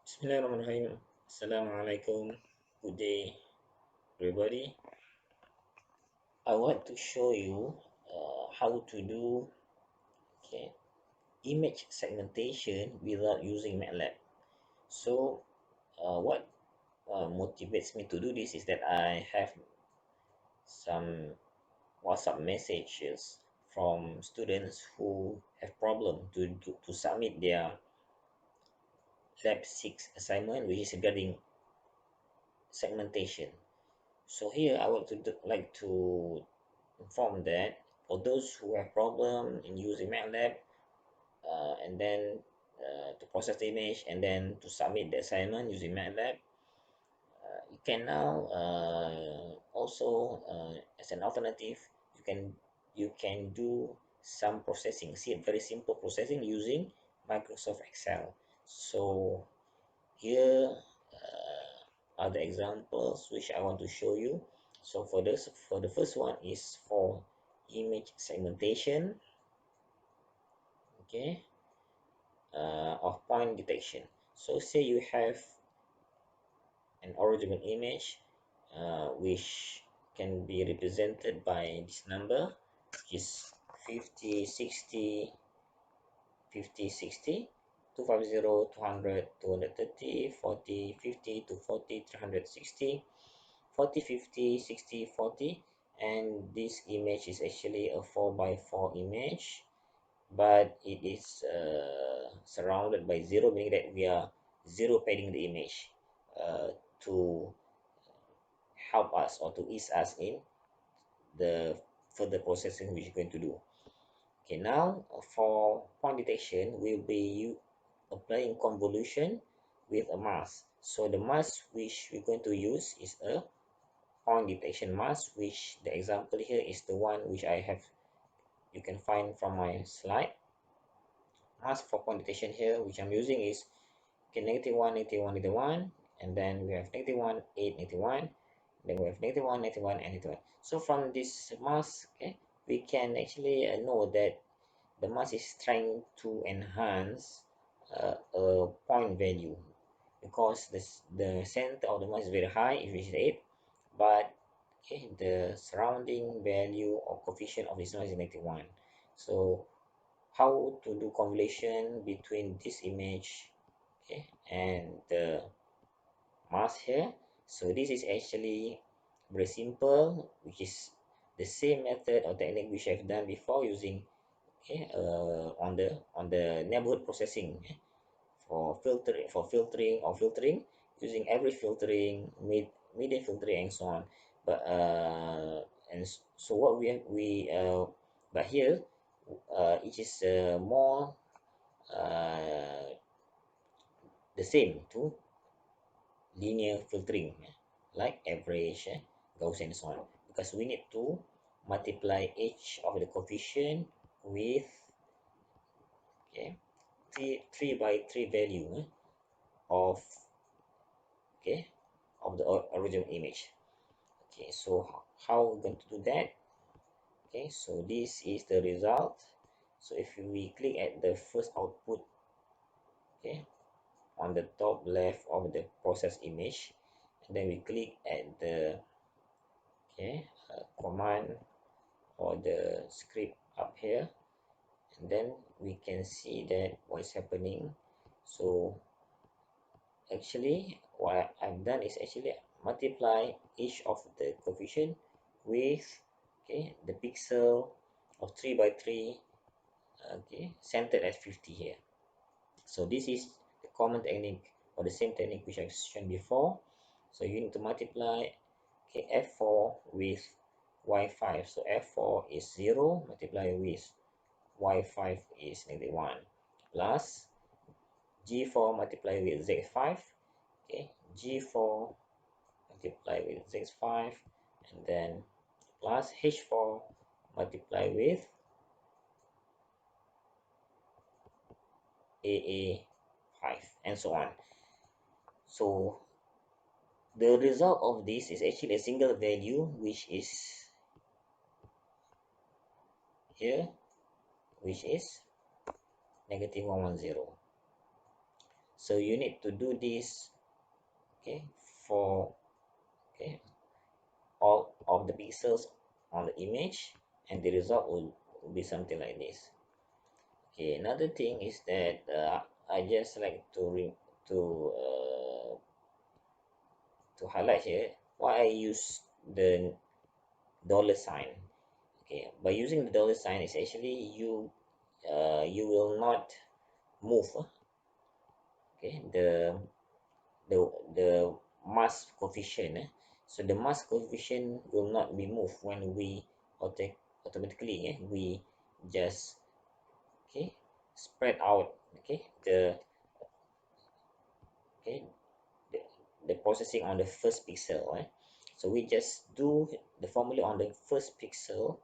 Bismillahirrahmanirrahim. Assalamualaikum. Good day, everybody. I want to show you how to do okay, image segmentation without using MATLAB. So, what motivates me to do this is that I have some WhatsApp messages from students who have problem to submit their Lab 6 assignment, which is regarding segmentation. So here I would like to inform that for those who have problem in using MATLAB and then to process the image and then to submit the assignment using MATLAB, you can now also as an alternative you can do some processing, see very simple processing using Microsoft Excel. So here are the examples which I want to show you. So for the first one is for image segmentation, okay, of point detection. So say you have an original image which can be represented by this number, which is 50, 60, 50, 60, 250, 200, 230, 40, 50, 240, 360, 40, 50, 60, 40, and this image is actually a 4 by 4 image, but it is surrounded by zero, meaning that we are zero padding the image to help us or to ease us in the further processing which we're going to do. Okay, now for point detection, we'll be applying convolution with a mask. So the mask which we're going to use is a point detection mask, which the example here is the one which I have, you can find from my slide. Mask for point detection here which I'm using is okay, -1, -1, -1, and then we have -1, 8, -1, then we have -1, -1, and -1. So from this mask, okay, we can actually know that the mask is trying to enhance a point value because the center of the mask is very high, it is 8, but okay, the surrounding value or coefficient of this noise is -1. So how to do convolution between this image, okay, and the mask here? So this is actually very simple, which is the same method or technique which I've done before using okay on the neighborhood processing, for filtering using every filtering, median filtering, and so on. But so what but here it is more uh, the same to linear filtering, like average, Gaussian, and so on, because we need to multiply each of the coefficient with okay 3 by 3 value of okay of the original image. Okay, so how we're going to do that? Okay, so this is the result. So if we click at the first output, okay, on the top left of the process image, and then we click at the okay command or the script up here, and then we can see that what is happening. So actually what I've done is actually multiply each of the coefficient with okay the pixel of 3 by 3 okay centered at 50 here. So this is the common technique or the same technique which I've shown before. So you need to multiply okay f4 with y5. So f4 is 0 multiply with y5 is -1 plus g4 multiply with z5, okay, g4 multiply with z5, and then plus h4 multiply with aa5, and so on. So the result of this is actually a single value, which is here, which is -110. So you need to do this, okay, for, okay, all of the pixels on the image, and the result will be something like this. Okay, another thing is that I just like to highlight here why I use the dollar sign. Okay, by using the dollar sign is actually you will not move, okay, the the mass coefficient, so the mass coefficient will not be moved when we automatically, we just, okay, spread out, okay, okay the, the processing on the first pixel, so we just do the formula on the first pixel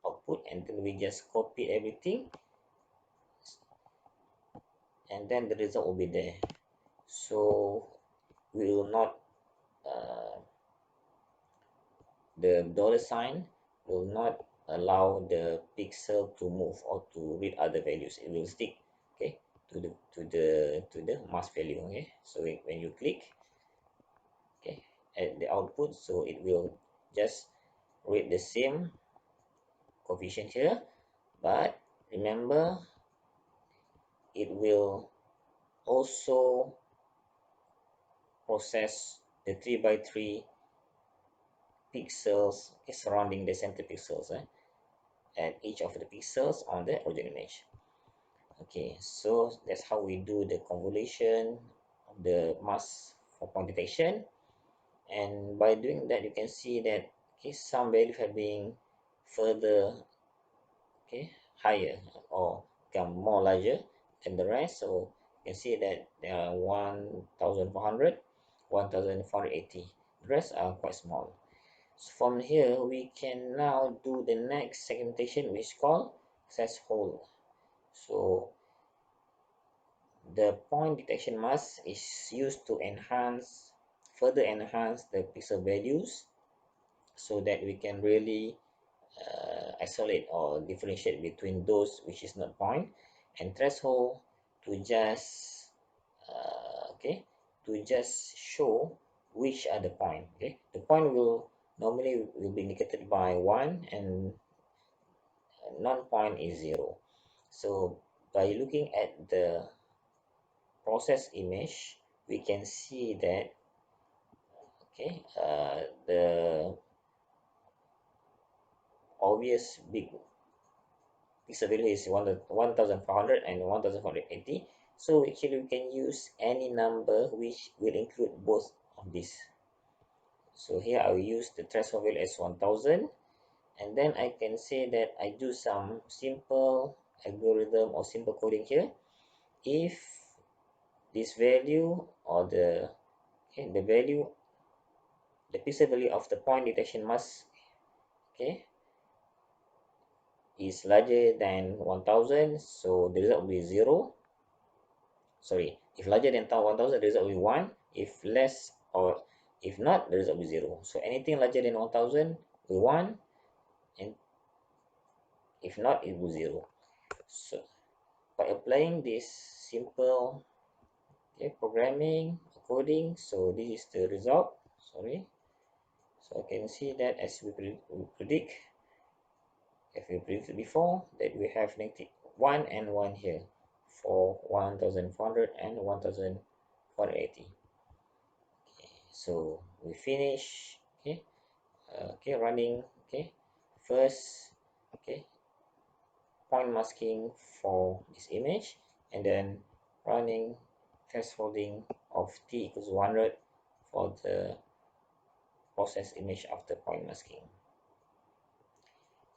output, and then we just copy everything, and then the result will be there. So we will not the dollar sign will not allow the pixel to move or to read other values. It will stick, okay, to the mask value. Okay, so when you click, okay, at the output, so it will just read the same coefficient here, but remember, it will also process the 3 by 3 pixels, okay, surrounding the center pixels, and each of the pixels on the original image. Okay, so that's how we do the convolution of the mask for point detection. And by doing that, you can see that, okay, some values have been further, okay, higher, or become more larger than the rest. So you can see that there are 1400, 1480. The rest are quite small. So from here, we can now do the next segmentation, which is called threshold. So the point detection mask is used to further enhance the pixel values, so that we can really isolate or differentiate between those which is not point, and threshold to just okay, to just show which are the point. Okay, the point will normally will be indicated by 1, and non-point is 0. So by looking at the process image, we can see that, okay, the obvious big pixel value is 1400 and 1480. So actually we can use any number which will include both of these. So here I will use the threshold value as 1000, and then I can say that I do some simple algorithm or simple coding here. If this value, or the value, the pixel value of the point detection mask, okay, is larger than 1000, so the result will be 0. Sorry, if larger than 1000, the result will be 1. If less, or if not, the result will be 0. So anything larger than 1000 will 1, and if not, it will 0. So by applying this simple, okay, programming coding, so this is the result. Sorry, so I can see that as we predict, if we predicted before, that we have negative 1 and 1 here for 1400 and 1480. Okay, so we finish, okay, okay, running, okay, first, okay, point masking for this image, and then running thresholding of t equals 100 for the process image after point masking.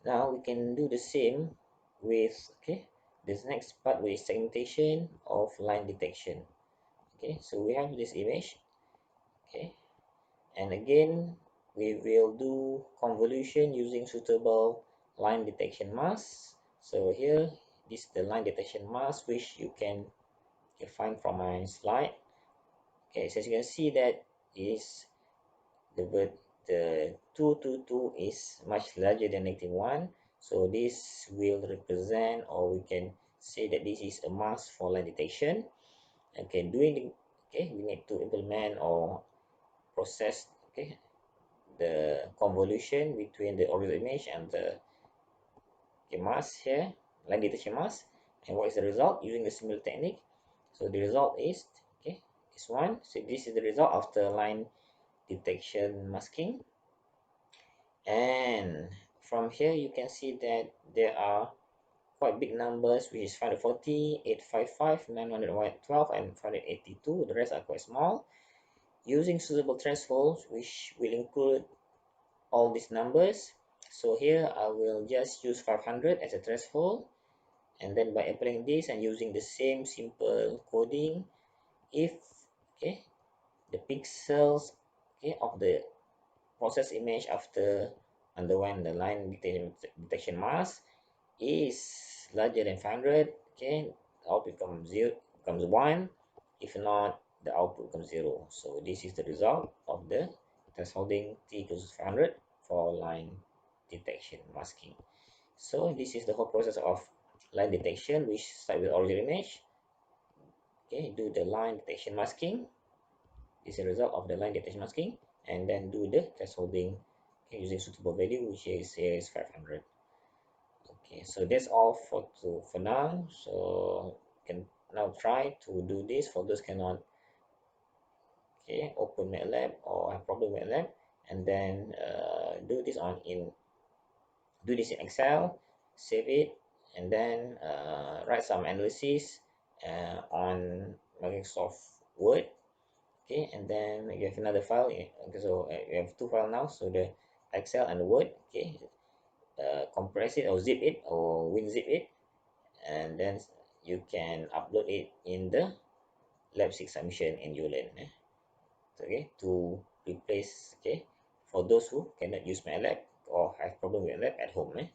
Now we can do the same with, okay, this next part with segmentation of line detection. Okay, so we have this image, okay, and again we will do convolution using suitable line detection mask. So here, this is the line detection mask which you can find from my slide. Okay, so as you can see that is the 222 is much larger than -1, so this will represent, or we can say that this is a mask for line detection. Okay, we need to implement or process, okay, the convolution between the original image and the mask here, line detection mask. And what is the result using the similar technique? So the result is, okay, this one. So this is the result after line detection masking. And from here you can see that there are quite big numbers, which is 540, 855, 912, and 582. The rest are quite small. Using suitable thresholds, which will include all these numbers. So here I will just use 500 as a threshold, and then by applying this and using the same simple coding, if, okay, the pixels, okay, of the process image after underwent the line detection mask is larger than 500, okay, the output becomes 0, becomes 1. If not, the output becomes 0. So this is the result of the thresholding t equals 500 for line detection masking. So this is the whole process of line detection, which start with original image, okay, do the line detection masking. This is the result of the line detection masking, and then do the thresholding, okay, using suitable value, which is here is 500. Okay, so that's all for now. So you can now try to do this for those cannot, okay, open MATLAB or have problem with MATLAB, and then do this in Excel, save it, and then write some analysis on Microsoft Word. Okay, and then you have another file. Okay, so you have two files now. So the Excel and the Word. Okay, compress it or zip it or WinZip it, and then you can upload it in the lab 6 submission in Ulen. Okay, to replace, okay, for those who cannot use MATLAB or have problem with MATLAB at home.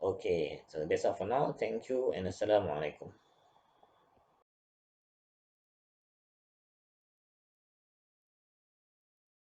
Okay, so that's all for now. Thank you and Assalamualaikum.